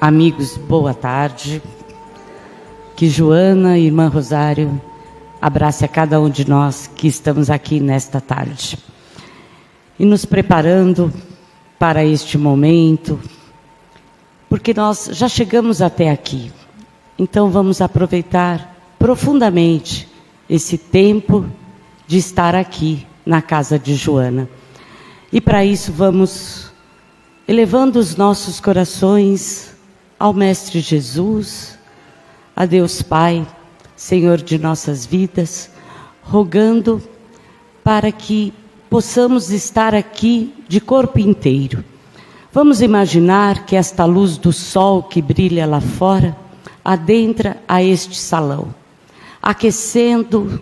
Amigos, boa tarde. Que Joana e Irmã Rosário abrace a cada um de nós que estamos aqui nesta tarde. E nos preparando para este momento, porque nós já chegamos até aqui. Então vamos aproveitar profundamente esse tempo de estar aqui na casa de Joana. E para isso vamos elevando os nossos corações ao Mestre Jesus, a Deus Pai, Senhor de nossas vidas, rogando para que possamos estar aqui de corpo inteiro. Vamos imaginar que esta luz do sol que brilha lá fora adentra a este salão, aquecendo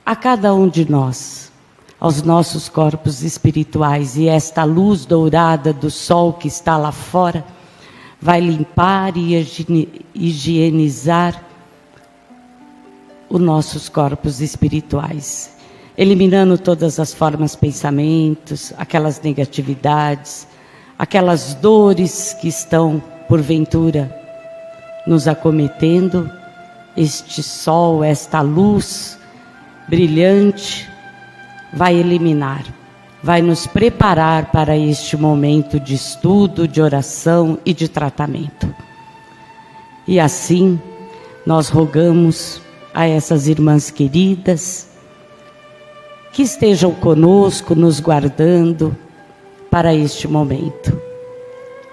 a cada um de nós, aos nossos corpos espirituais, e esta luz dourada do sol que está lá fora vai limpar e higienizar os nossos corpos espirituais, eliminando todas as formas, pensamentos, aquelas negatividades, aquelas dores que estão, porventura, nos acometendo. Este sol, esta luz brilhante, vai eliminar, vai nos preparar para este momento de estudo, de oração e de tratamento. E assim, nós rogamos a essas irmãs queridas que estejam conosco, nos guardando para este momento.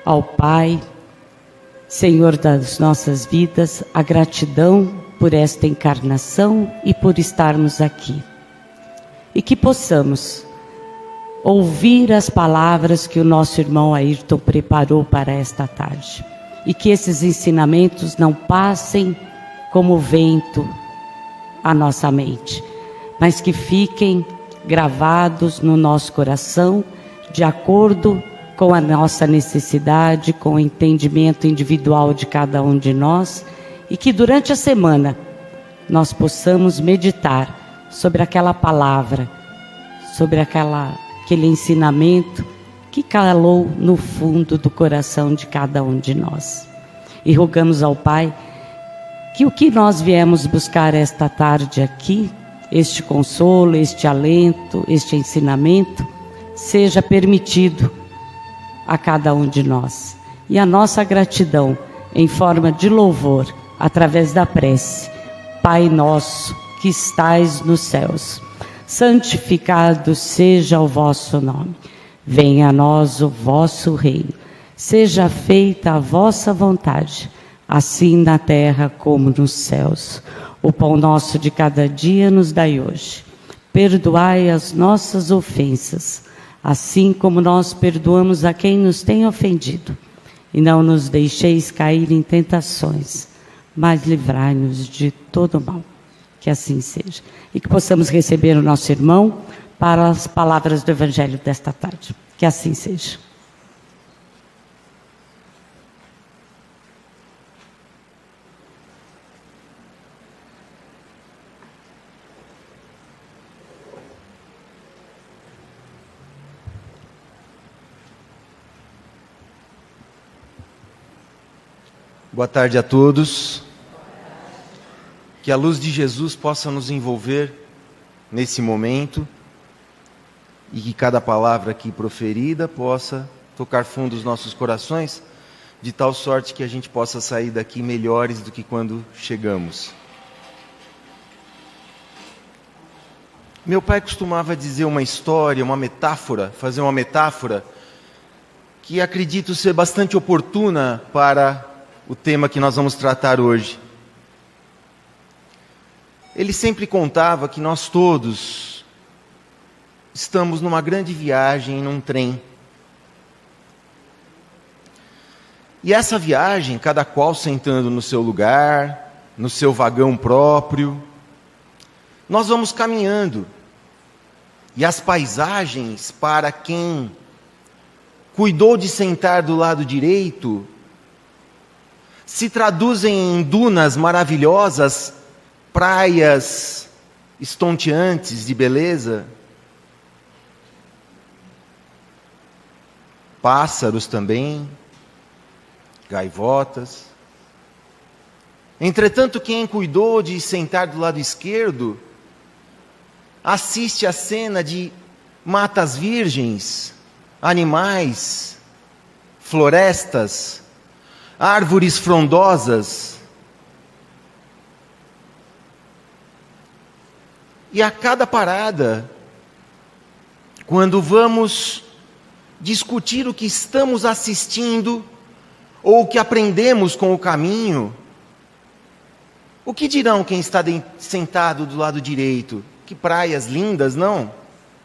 Ao Pai, Senhor das nossas vidas, a gratidão por esta encarnação e por estarmos aqui. E que possamos ouvir as palavras que o nosso irmão Ayrton preparou para esta tarde. E que esses ensinamentos não passem como vento à nossa mente, mas que fiquem gravados no nosso coração, de acordo com a nossa necessidade, com o entendimento individual de cada um de nós, e que durante a semana nós possamos meditar sobre aquela palavra, sobre aquele ensinamento que calou no fundo do coração de cada um de nós. E rogamos ao Pai que o que nós viemos buscar esta tarde aqui, este consolo, este alento, este ensinamento, seja permitido a cada um de nós. E a nossa gratidão em forma de louvor, através da prece: Pai nosso que estais nos céus, santificado seja o vosso nome. Venha a nós o vosso reino. Seja feita a vossa vontade, assim na terra como nos céus. O pão nosso de cada dia nos dai hoje. Perdoai as nossas ofensas, assim como nós perdoamos a quem nos tem ofendido. E não nos deixeis cair em tentações, mas livrai-nos de todo mal. Que assim seja. E que possamos receber o nosso irmão para as palavras do Evangelho desta tarde. Que assim seja. Boa tarde a todos. Que a luz de Jesus possa nos envolver nesse momento e que cada palavra aqui proferida possa tocar fundo os nossos corações, de tal sorte que a gente possa sair daqui melhores do que quando chegamos. Meu pai costumava dizer uma história, uma metáfora, fazer uma metáfora que acredito ser bastante oportuna para o tema que nós vamos tratar hoje. Ele sempre contava que nós todos estamos numa grande viagem, num trem. E essa viagem, cada qual sentando no seu lugar, no seu vagão próprio, nós vamos caminhando. E as paisagens, para quem cuidou de sentar do lado direito, se traduzem em dunas maravilhosas, praias estonteantes de beleza, pássaros também, gaivotas. Entretanto, quem cuidou de sentar do lado esquerdo, assiste a cena de matas virgens, animais, florestas, árvores frondosas. E a cada parada, quando vamos discutir o que estamos assistindo, ou o que aprendemos com o caminho, o que dirão quem está sentado do lado direito? Que praias lindas, não?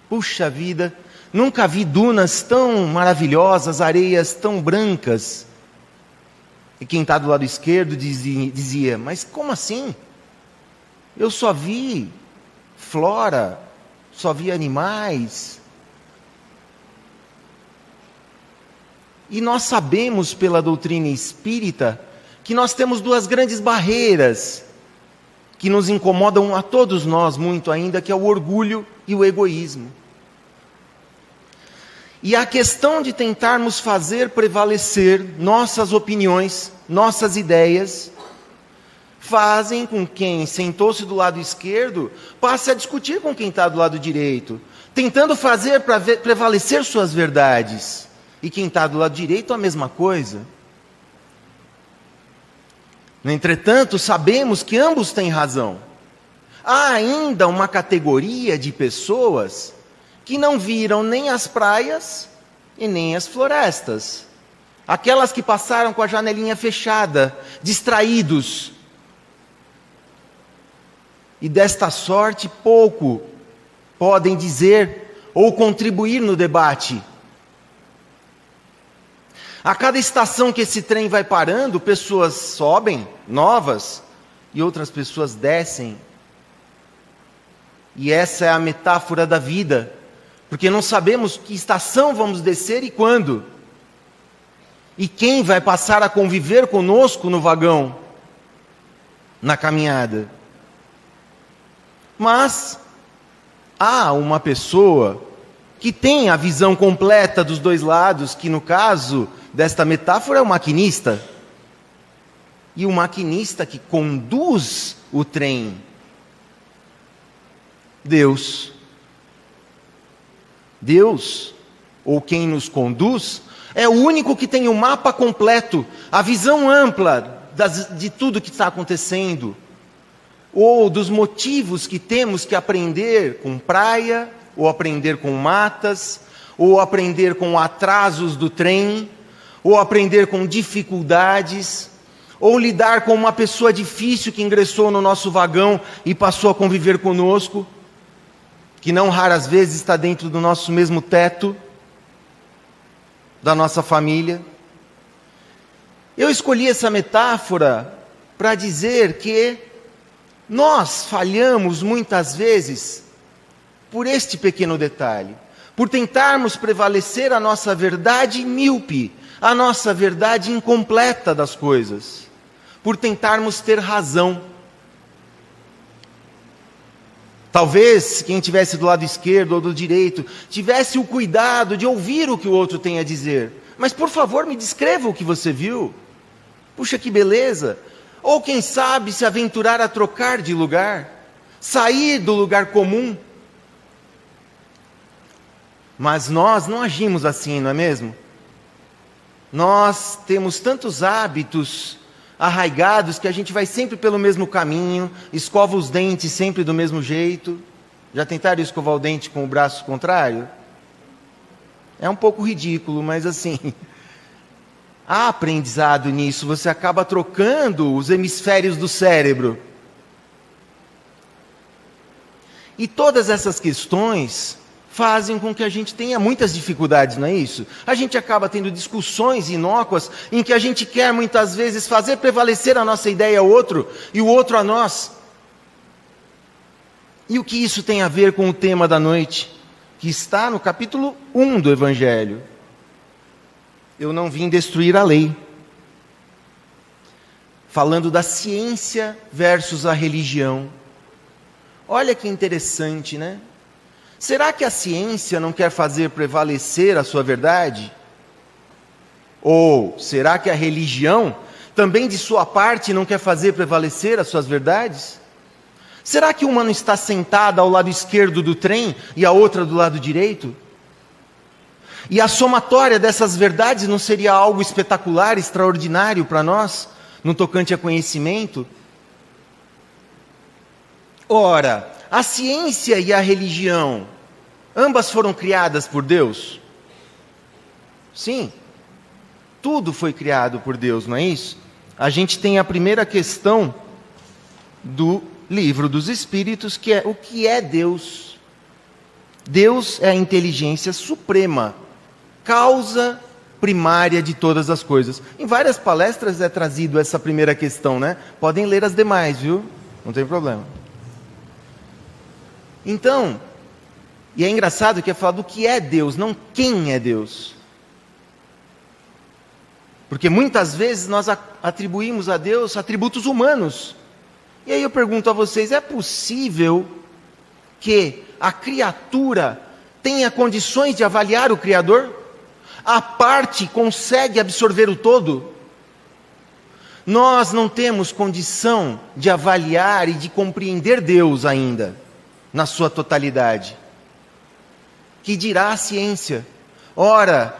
Puxa vida, nunca vi dunas tão maravilhosas, areias tão brancas. E quem está do lado esquerdo dizia, mas como assim? Eu só vi flora, só vi animais. E nós sabemos pela doutrina espírita que nós temos duas grandes barreiras que nos incomodam a todos nós muito ainda, que é o orgulho e o egoísmo. E a questão de tentarmos fazer prevalecer nossas opiniões, nossas ideias, fazem com quem sentou-se do lado esquerdo passe a discutir com quem está do lado direito, tentando fazer prevalecer suas verdades. E quem está do lado direito a mesma coisa. No entretanto, sabemos que ambos têm razão. Há ainda uma categoria de pessoas que não viram nem as praias e nem as florestas. Aquelas que passaram com a janelinha fechada, distraídos. E desta sorte pouco podem dizer ou contribuir no debate. A cada estação que esse trem vai parando, pessoas sobem, novas, e outras pessoas descem. E essa é a metáfora da vida, porque não sabemos que estação vamos descer e quando. E quem vai passar a conviver conosco no vagão, na caminhada. Mas há uma pessoa que tem a visão completa dos dois lados, que no caso desta metáfora é o maquinista. E o maquinista que conduz o trem. Deus. Deus, ou quem nos conduz, é o único que tem o mapa completo, a visão ampla de tudo que está acontecendo. Ou dos motivos que temos que aprender com praia, ou aprender com matas, ou aprender com atrasos do trem, ou aprender com dificuldades, ou lidar com uma pessoa difícil que ingressou no nosso vagão e passou a conviver conosco, que não raras vezes está dentro do nosso mesmo teto, da nossa família. Eu escolhi essa metáfora para dizer que nós falhamos muitas vezes por este pequeno detalhe, por tentarmos prevalecer a nossa verdade míope, a nossa verdade incompleta das coisas, por tentarmos ter razão. Talvez quem estivesse do lado esquerdo ou do direito tivesse o cuidado de ouvir o que o outro tem a dizer. Mas por favor, me descreva o que você viu. Puxa, que beleza! Ou quem sabe se aventurar a trocar de lugar, sair do lugar comum. Mas nós não agimos assim, não é mesmo? Nós temos tantos hábitos arraigados que a gente vai sempre pelo mesmo caminho, escova os dentes sempre do mesmo jeito. Já tentaram escovar o dente com o braço contrário? É um pouco ridículo, mas assim, há aprendizado nisso, você acaba trocando os hemisférios do cérebro. E todas essas questões fazem com que a gente tenha muitas dificuldades, não é isso? A gente acaba tendo discussões inócuas em que a gente quer muitas vezes fazer prevalecer a nossa ideia ao outro e o outro a nós. E o que isso tem a ver com o tema da noite, que está no capítulo 1 do Evangelho? Eu não vim destruir a lei. Falando da ciência versus a religião. Olha que interessante, né? Será que a ciência não quer fazer prevalecer a sua verdade? Ou será que a religião também de sua parte não quer fazer prevalecer as suas verdades? Será que uma não está sentada ao lado esquerdo do trem e a outra do lado direito? E a somatória dessas verdades não seria algo espetacular, extraordinário para nós, no tocante a conhecimento? Ora, a ciência e a religião, ambas foram criadas por Deus? Sim, tudo foi criado por Deus, não é isso? A gente tem a primeira questão do Livro dos Espíritos, que é: o que é Deus? Deus é a inteligência suprema, causa primária de todas as coisas. Em várias palestras é trazido essa primeira questão, né? Podem ler as demais, viu? Não tem problema. Então, e é engraçado que é falado do que é Deus, não quem é Deus. Porque muitas vezes nós atribuímos a Deus atributos humanos. E aí eu pergunto a vocês, é possível que a criatura tenha condições de avaliar o Criador? A parte consegue absorver o todo? Nós não temos condição de avaliar e de compreender Deus ainda, na sua totalidade. Que dirá a ciência? Ora,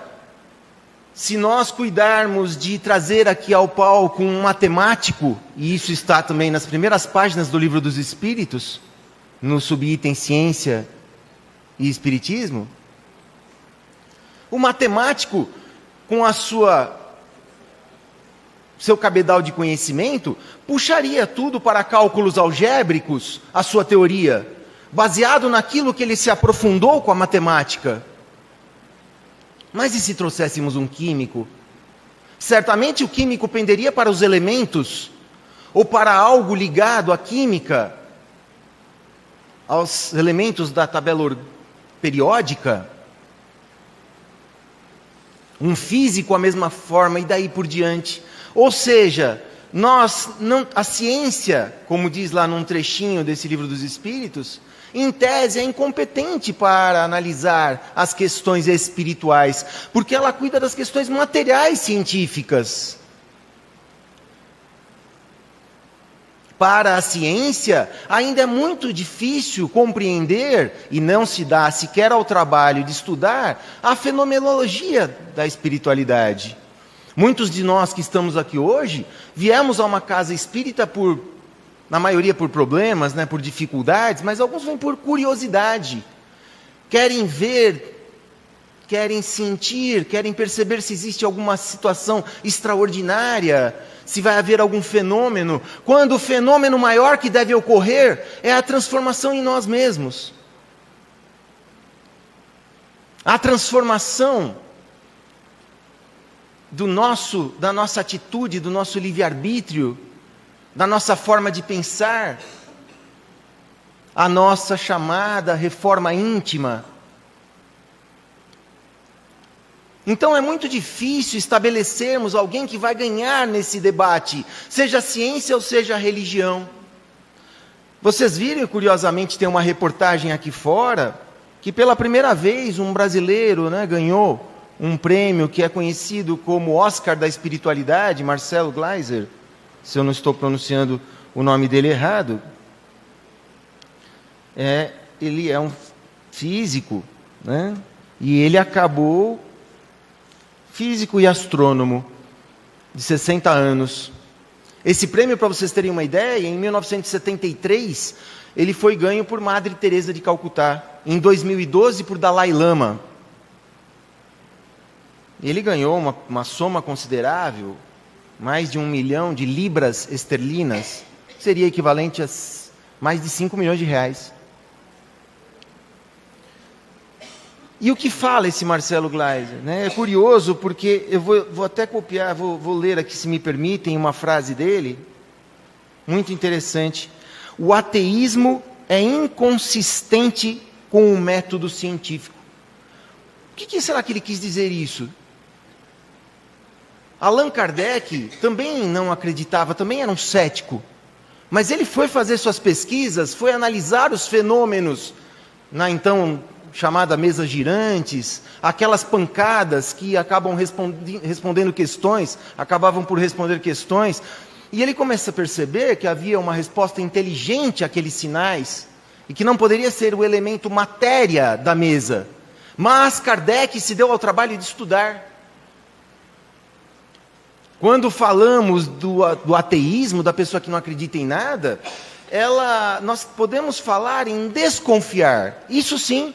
se nós cuidarmos de trazer aqui ao palco um matemático, e isso está também nas primeiras páginas do Livro dos Espíritos, no subitem Ciência e Espiritismo, o matemático, com seu cabedal de conhecimento, puxaria tudo para cálculos algébricos, a sua teoria, baseado naquilo que ele se aprofundou com a matemática. Mas e se trouxéssemos um químico? Certamente o químico penderia para os elementos, ou para algo ligado à química, aos elementos da tabela periódica. Um físico a mesma forma, e daí por diante. Ou seja, a ciência, como diz lá num trechinho desse Livro dos Espíritos, em tese é incompetente para analisar as questões espirituais, porque ela cuida das questões materiais científicas. Para a ciência, ainda é muito difícil compreender, e não se dá sequer ao trabalho de estudar, a fenomenologia da espiritualidade. Muitos de nós que estamos aqui hoje, viemos a uma casa espírita na maioria por problemas, né, por dificuldades, mas alguns vêm por curiosidade. Querem ver, querem sentir, querem perceber se existe alguma situação extraordinária, se vai haver algum fenômeno, quando o fenômeno maior que deve ocorrer é a transformação em nós mesmos. A transformação da nossa atitude, do nosso livre-arbítrio, da nossa forma de pensar, a nossa chamada reforma íntima. Então é muito difícil estabelecermos alguém que vai ganhar nesse debate, seja a ciência ou seja a religião. Vocês viram, curiosamente, tem uma reportagem aqui fora, que pela primeira vez um brasileiro, né, ganhou um prêmio que é conhecido como Oscar da Espiritualidade, Marcelo Gleiser, se eu não estou pronunciando o nome dele errado. Ele é um físico, né? E ele acabou, físico e astrônomo, de 60 anos. Esse prêmio, para vocês terem uma ideia, em 1973, ele foi ganho por Madre Teresa de Calcutá. Em 2012, por Dalai Lama. Ele ganhou uma soma considerável, mais de 1 milhão de libras esterlinas, seria equivalente a mais de 5 milhões de reais. E o que fala esse Marcelo Gleiser? Né? É curioso porque eu vou até copiar, vou ler aqui, se me permitem, uma frase dele, muito interessante. O ateísmo é inconsistente com o método científico. O que será que ele quis dizer isso? Allan Kardec também não acreditava, também era um cético. Mas ele foi fazer suas pesquisas, foi analisar os fenômenos na então chamada mesas girantes, aquelas pancadas que acabam respondendo questões, acabavam por responder questões, e ele começa a perceber que havia uma resposta inteligente àqueles sinais, e que não poderia ser o elemento matéria da mesa. Mas Kardec se deu ao trabalho de estudar. Quando falamos do ateísmo, da pessoa que não acredita em nada, nós podemos falar em desconfiar. Isso sim,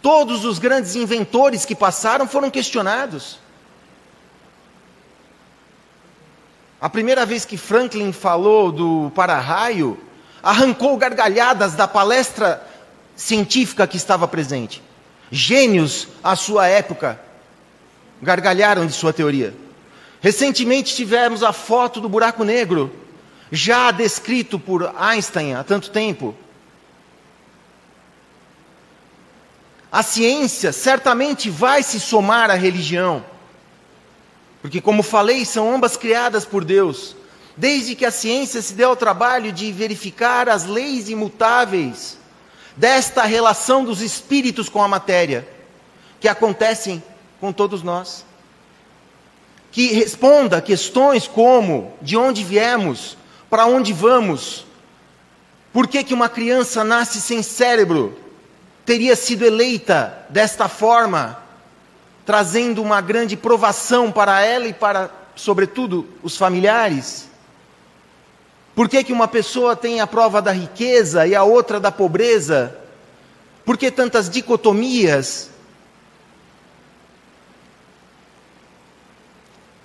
todos os grandes inventores que passaram foram questionados. A primeira vez que Franklin falou do para-raio, arrancou gargalhadas da palestra científica que estava presente. Gênios à sua época gargalharam de sua teoria. Recentemente tivemos a foto do buraco negro, já descrito por Einstein há tanto tempo. A ciência certamente vai se somar à religião, porque, como falei, são ambas criadas por Deus, desde que a ciência se deu ao trabalho de verificar as leis imutáveis desta relação dos espíritos com a matéria, que acontecem com todos nós. Que responda a questões como: de onde viemos, para onde vamos, por que uma criança nasce sem cérebro, teria sido eleita desta forma, trazendo uma grande provação para ela e para, sobretudo, os familiares. Por que uma pessoa tem a prova da riqueza e a outra da pobreza? Por que tantas dicotomias?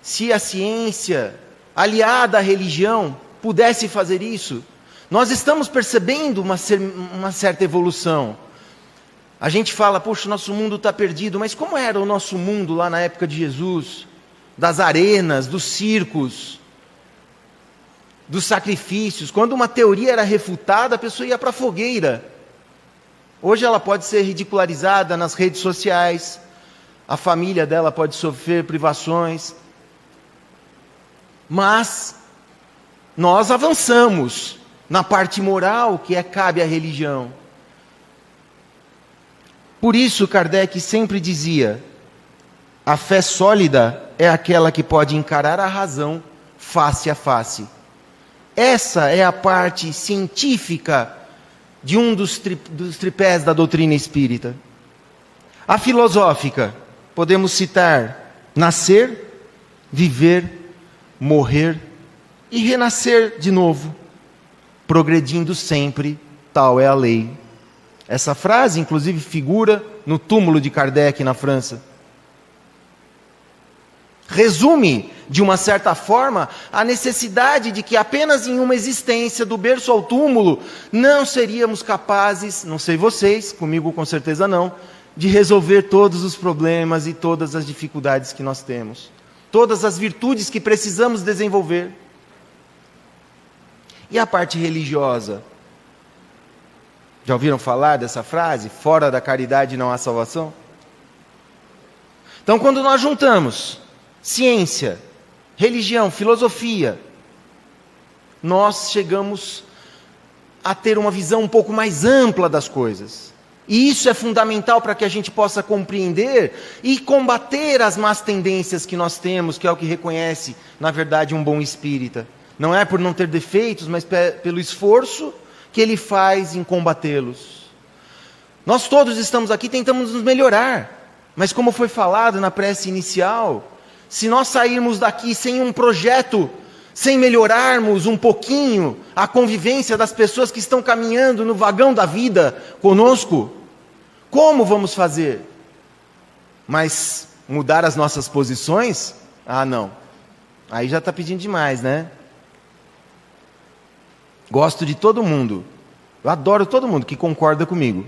Se a ciência, aliada à religião, pudesse fazer isso, nós estamos percebendo uma certa evolução. A gente fala, poxa, o nosso mundo está perdido, mas como era o nosso mundo lá na época de Jesus? Das arenas, dos circos, dos sacrifícios. Quando uma teoria era refutada, a pessoa ia para a fogueira. Hoje ela pode ser ridicularizada nas redes sociais, a família dela pode sofrer privações, mas nós avançamos na parte moral que cabe à religião. Por isso Kardec sempre dizia: a fé sólida é aquela que pode encarar a razão face a face. Essa é a parte científica de um dos tripés da doutrina espírita. A filosófica, podemos citar: nascer, viver, morrer e renascer de novo, progredindo sempre, tal é a lei. Essa frase, inclusive, figura no túmulo de Kardec na França. Resume, de uma certa forma, a necessidade de que apenas em uma existência, do berço ao túmulo, não seríamos capazes, não sei vocês, comigo com certeza não, de resolver todos os problemas e todas as dificuldades que nós temos, todas as virtudes que precisamos desenvolver. E a parte religiosa? Já ouviram falar dessa frase? Fora da caridade não há salvação? Então, quando nós juntamos ciência, religião, filosofia, nós chegamos a ter uma visão um pouco mais ampla das coisas. E isso é fundamental para que a gente possa compreender e combater as más tendências que nós temos, que é o que reconhece, na verdade, um bom espírita. Não é por não ter defeitos, mas pelo esforço que ele faz em combatê-los. Nós todos estamos aqui tentando nos melhorar, mas como foi falado na prece inicial, se nós sairmos daqui sem um projeto, sem melhorarmos um pouquinho a convivência das pessoas que estão caminhando no vagão da vida conosco, como vamos fazer? Mas mudar as nossas posições? Ah, não. Aí já está pedindo demais, né? Gosto de todo mundo. Eu adoro todo mundo que concorda comigo.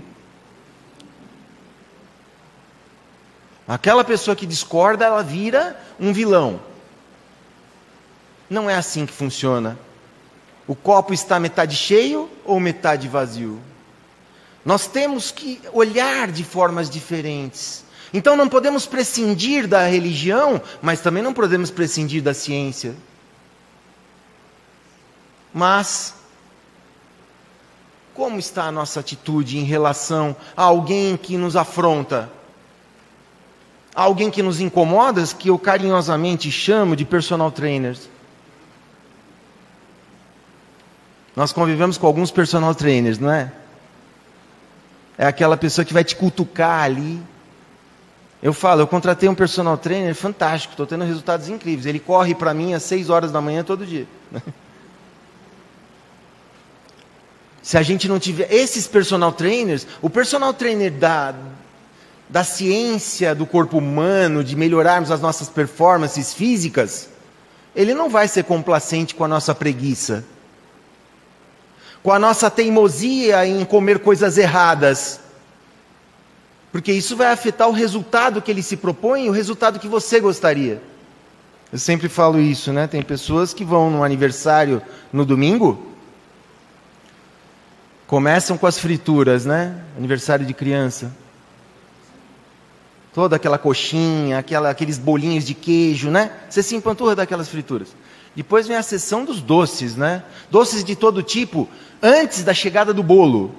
Aquela pessoa que discorda, ela vira um vilão. Não é assim que funciona. O copo está metade cheio ou metade vazio? Nós temos que olhar de formas diferentes. Então não podemos prescindir da religião, mas também não podemos prescindir da ciência. Mas, Como está a nossa atitude em relação a alguém que nos afronta? A alguém que nos incomoda, que eu carinhosamente chamo de personal trainers. Nós convivemos com alguns personal trainers, não é? É aquela pessoa que vai te cutucar ali. Eu contratei um personal trainer fantástico, estou tendo resultados incríveis. Ele corre para mim às 6 horas da manhã todo dia. Se a gente não tiver esses personal trainers, o personal trainer da ciência do corpo humano, de melhorarmos as nossas performances físicas, ele não vai ser complacente com a nossa preguiça, com a nossa teimosia em comer coisas erradas, porque isso vai afetar o resultado que ele se propõe e o resultado que você gostaria. Eu sempre falo isso, né? Tem pessoas que vão no aniversário no domingo, começam com as frituras, né? Aniversário de criança. Toda aquela coxinha, aqueles bolinhos de queijo, né? Você se empanturra daquelas frituras. Depois vem a sessão dos doces, né? Doces de todo tipo, antes da chegada do bolo.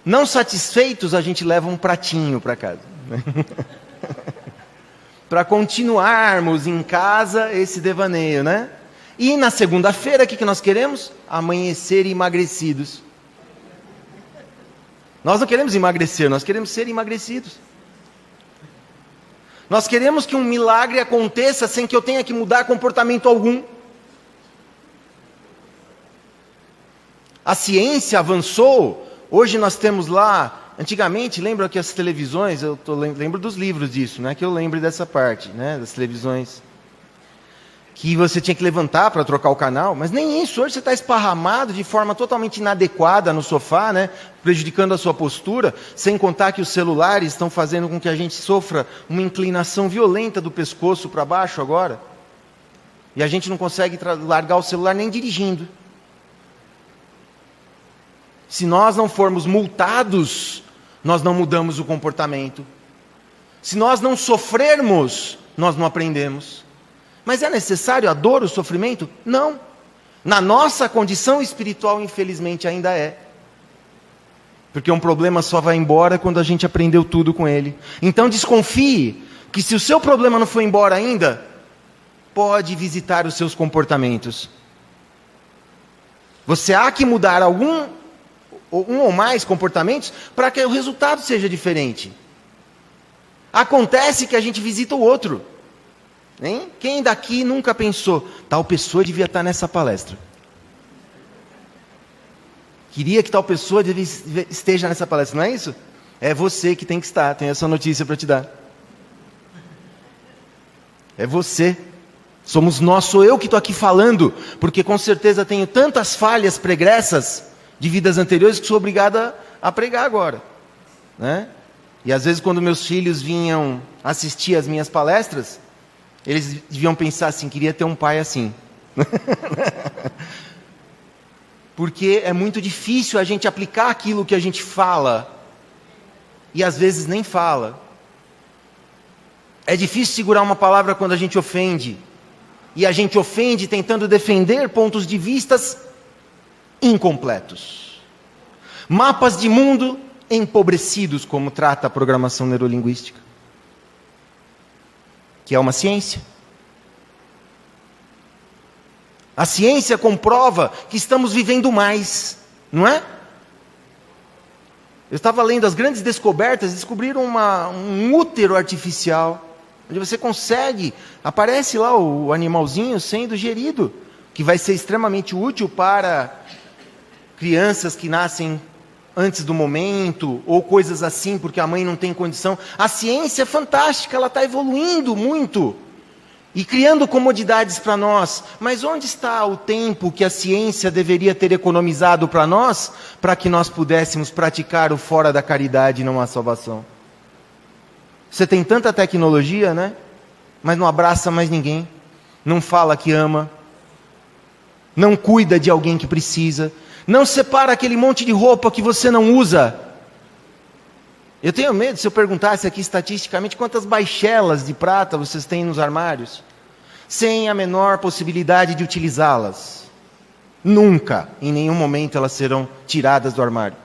Não satisfeitos, a gente leva um pratinho para casa. Para continuarmos em casa esse devaneio, né? E na segunda-feira, o que nós queremos? Amanhecer emagrecidos. Nós não queremos emagrecer, nós queremos ser emagrecidos. Nós queremos que um milagre aconteça sem que eu tenha que mudar comportamento algum. A ciência avançou. Hoje nós temos lá, antigamente, lembra que as televisões, lembro dos livros disso, não é que eu lembre dessa parte, né, das televisões, que você tinha que levantar para trocar o canal, mas nem isso, hoje você está esparramado de forma totalmente inadequada no sofá, né, prejudicando a sua postura, sem contar que os celulares estão fazendo com que a gente sofra uma inclinação violenta do pescoço para baixo agora, e a gente não consegue largar o celular nem dirigindo. Se nós não formos multados, nós não mudamos o comportamento. Se nós não sofrermos, nós não aprendemos. Mas é necessário a dor, o sofrimento? Não. Na nossa condição espiritual, infelizmente, ainda é. Porque um problema só vai embora quando a gente aprendeu tudo com ele. Então desconfie que se o seu problema não foi embora ainda, pode visitar os seus comportamentos. Você há que mudar um ou mais comportamentos para que o resultado seja diferente. Acontece que a gente visita o outro. Hein? Quem daqui nunca pensou, tal pessoa devia estar nessa palestra? Queria que tal pessoa esteja nessa palestra, não é isso? É você que tem que estar, tenho essa notícia para te dar. É você. Somos nós, sou eu que estou aqui falando, porque com certeza tenho tantas falhas pregressas de vidas anteriores que sou obrigada a pregar agora, né? E às vezes quando meus filhos vinham assistir às minhas palestras, eles deviam pensar assim, queria ter um pai assim. Porque é muito difícil a gente aplicar aquilo que a gente fala, e às vezes nem fala. É difícil segurar uma palavra quando a gente ofende, e a gente ofende tentando defender pontos de vistas incompletos. Mapas de mundo empobrecidos, como trata a programação neurolinguística, que é uma ciência. A ciência comprova que estamos vivendo mais, não é? Eu estava lendo as grandes descobertas, descobriram um útero artificial, onde você consegue, aparece lá o animalzinho sendo gerido, que vai ser extremamente útil para crianças que nascem antes do momento, ou coisas assim, porque a mãe não tem condição. A ciência é fantástica, ela está evoluindo muito, e criando comodidades para nós. Mas onde está o tempo que a ciência deveria ter economizado para nós, para que nós pudéssemos praticar o fora da caridade e não a salvação? Você tem tanta tecnologia, né? Mas não abraça mais ninguém, não fala que ama, não cuida de alguém que precisa, não separa aquele monte de roupa que você não usa. Eu tenho medo, se eu perguntasse aqui estatisticamente, quantas baixelas de prata vocês têm nos armários, sem a menor possibilidade de utilizá-las. Nunca, em nenhum momento elas serão tiradas do armário.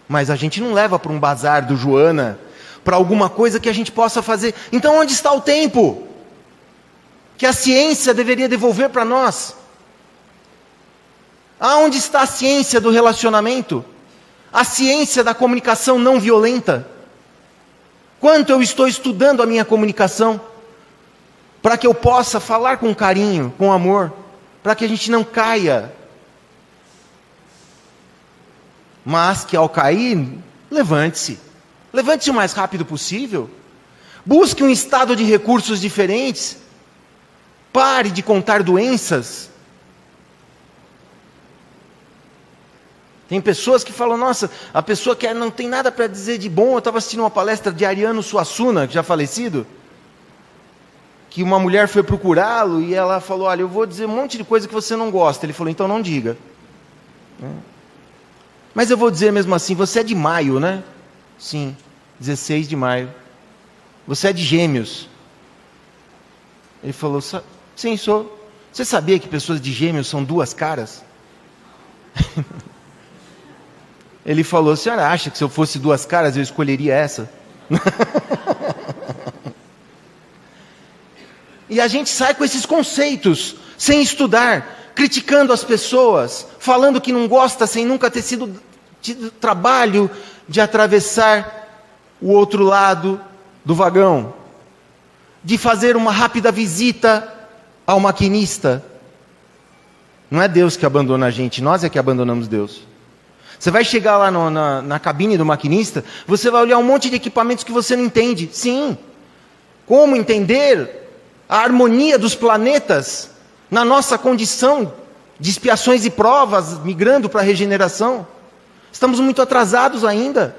Mas a gente não leva para um bazar do Joana, para alguma coisa que a gente possa fazer. Então onde está o tempo que a ciência deveria devolver para nós? Aonde está a ciência do relacionamento? A ciência da comunicação não violenta? Quanto eu estou estudando a minha comunicação, para que eu possa falar com carinho, com amor, para que a gente não caia. Mas que ao cair, levante-se. Levante-se o mais rápido possível. Busque um estado de recursos diferentes. Pare de contar doenças. Tem pessoas que falam, nossa, a pessoa que não tem nada para dizer de bom. Eu estava assistindo uma palestra de Ariano Suassuna, já falecido, que uma mulher foi procurá-lo e ela falou, olha, eu vou dizer um monte de coisa que você não gosta. Ele falou, então não diga. Mas eu vou dizer mesmo assim, você é de maio, né? Sim, 16 de maio. Você é de Gêmeos. Ele falou, sim, sou. Você sabia que pessoas de Gêmeos são duas caras? Ele falou, a senhora acha que se eu fosse duas caras eu escolheria essa? E a gente sai com esses conceitos, sem estudar, criticando as pessoas, falando que não gosta sem nunca ter tido trabalho de atravessar o outro lado do vagão, de fazer uma rápida visita ao maquinista. Não é Deus que abandona a gente, nós é que abandonamos Deus. Você vai chegar lá na cabine do maquinista, você vai olhar um monte de equipamentos que você não entende. Sim, como entender a harmonia dos planetas na nossa condição de expiações e provas, migrando para a regeneração? Estamos muito atrasados ainda.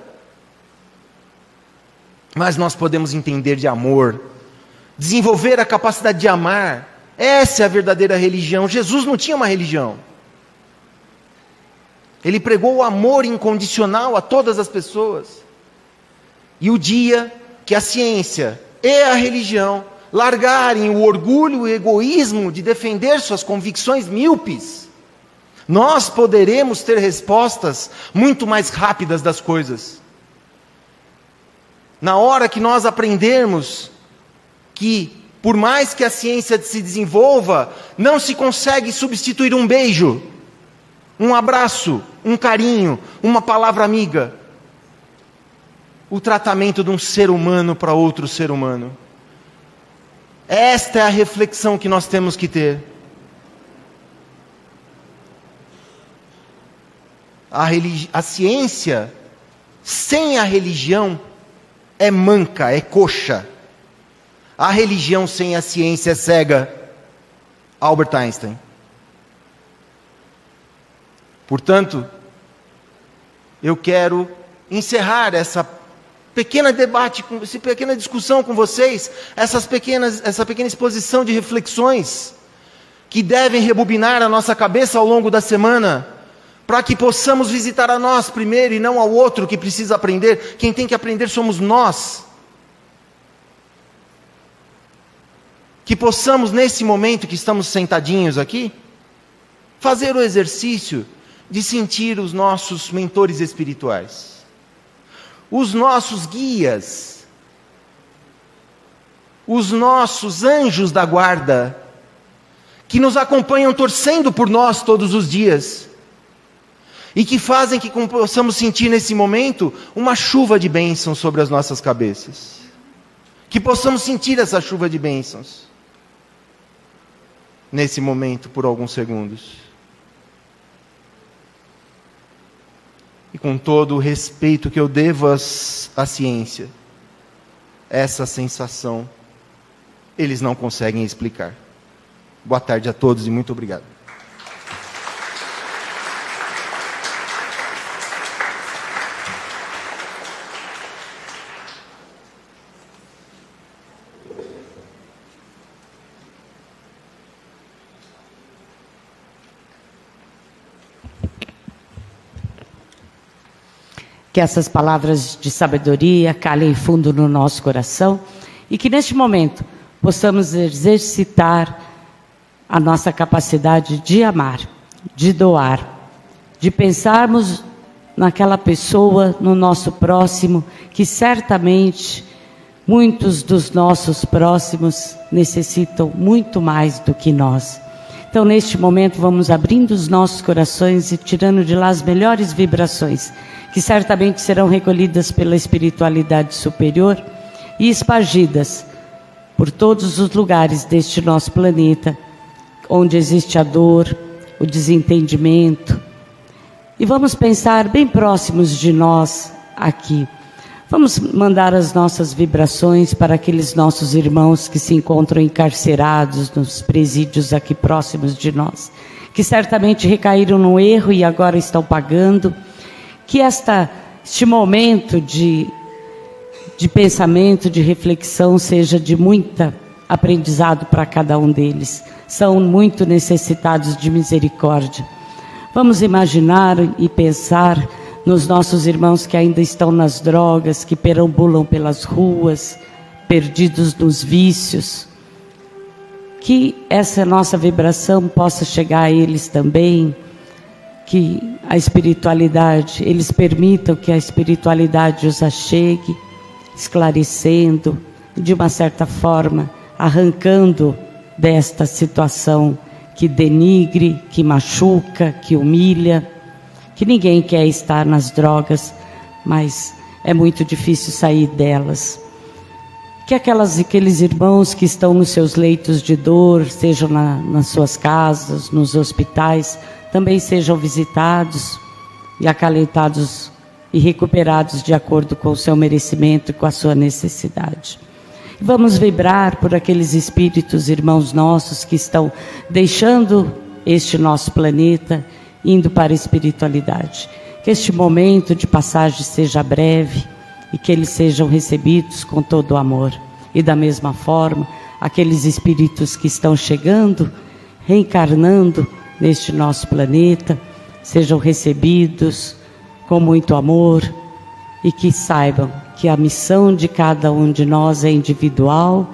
Mas nós podemos entender de amor, desenvolver a capacidade de amar. Essa é a verdadeira religião. Jesus não tinha uma religião. Ele pregou o amor incondicional a todas as pessoas. E o dia que a ciência e a religião largarem o orgulho e o egoísmo de defender suas convicções míopes, nós poderemos ter respostas muito mais rápidas das coisas. Na hora que nós aprendermos que, por mais que a ciência se desenvolva, não se consegue substituir um beijo, um abraço, um carinho, uma palavra amiga, o tratamento de um ser humano para outro ser humano. Esta é a reflexão que nós temos que ter. A ciência, sem a religião, é manca, é coxa. A religião sem a ciência é cega. Albert Einstein. Portanto, eu quero encerrar essa pequena debate, essa pequena discussão com vocês, essa pequena exposição de reflexões que devem rebobinar a nossa cabeça ao longo da semana, para que possamos visitar a nós primeiro e não ao outro que precisa aprender. Quem tem que aprender somos nós. Que possamos, nesse momento que estamos sentadinhos aqui, fazer o exercício de sentir os nossos mentores espirituais, os nossos guias, os nossos anjos da guarda, que nos acompanham torcendo por nós todos os dias, e que fazem que possamos sentir nesse momento uma chuva de bênçãos sobre as nossas cabeças. Que possamos sentir essa chuva de bênçãos nesse momento por alguns segundos. E com todo o respeito que eu devo à ciência, essa sensação eles não conseguem explicar. Boa tarde a todos e muito obrigado. Que essas palavras de sabedoria calem fundo no nosso coração e que neste momento possamos exercitar a nossa capacidade de amar, de doar, de pensarmos naquela pessoa, no nosso próximo, que certamente muitos dos nossos próximos necessitam muito mais do que nós. Então, neste momento, vamos abrindo os nossos corações e tirando de lá as melhores vibrações, que certamente serão recolhidas pela espiritualidade superior e espargidas por todos os lugares deste nosso planeta, onde existe a dor, o desentendimento. E vamos pensar bem próximos de nós aqui. Vamos mandar as nossas vibrações para aqueles nossos irmãos que se encontram encarcerados nos presídios aqui próximos de nós, que certamente recaíram no erro e agora estão pagando. Que este momento de pensamento, de reflexão, seja de muito aprendizado para cada um deles. São muito necessitados de misericórdia. Vamos imaginar e pensar nos nossos irmãos que ainda estão nas drogas, que perambulam pelas ruas, perdidos nos vícios. Que essa nossa vibração possa chegar a eles também, que a espiritualidade, eles permitam que a espiritualidade os achegue, esclarecendo, de uma certa forma, arrancando desta situação que denigre, que machuca, que humilha, que ninguém quer estar nas drogas, mas é muito difícil sair delas. Que aqueles irmãos que estão nos seus leitos de dor, sejam nas suas casas, nos hospitais, também sejam visitados e acalentados e recuperados de acordo com o seu merecimento e com a sua necessidade. Vamos vibrar por aqueles espíritos, irmãos nossos, que estão deixando este nosso planeta, indo para a espiritualidade. Que este momento de passagem seja breve e que eles sejam recebidos com todo o amor. E da mesma forma, aqueles espíritos que estão chegando, reencarnando neste nosso planeta, sejam recebidos com muito amor e que saibam que a missão de cada um de nós é individual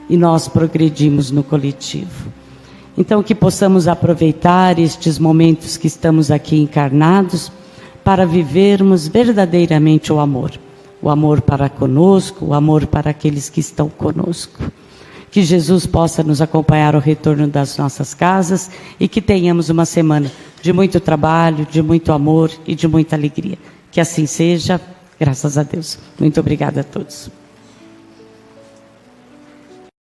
e nós progredimos no coletivo. Então, que possamos aproveitar estes momentos que estamos aqui encarnados para vivermos verdadeiramente o amor para conosco, o amor para aqueles que estão conosco. Que Jesus possa nos acompanhar ao retorno das nossas casas e que tenhamos uma semana de muito trabalho, de muito amor e de muita alegria. Que assim seja, graças a Deus. Muito obrigada a todos.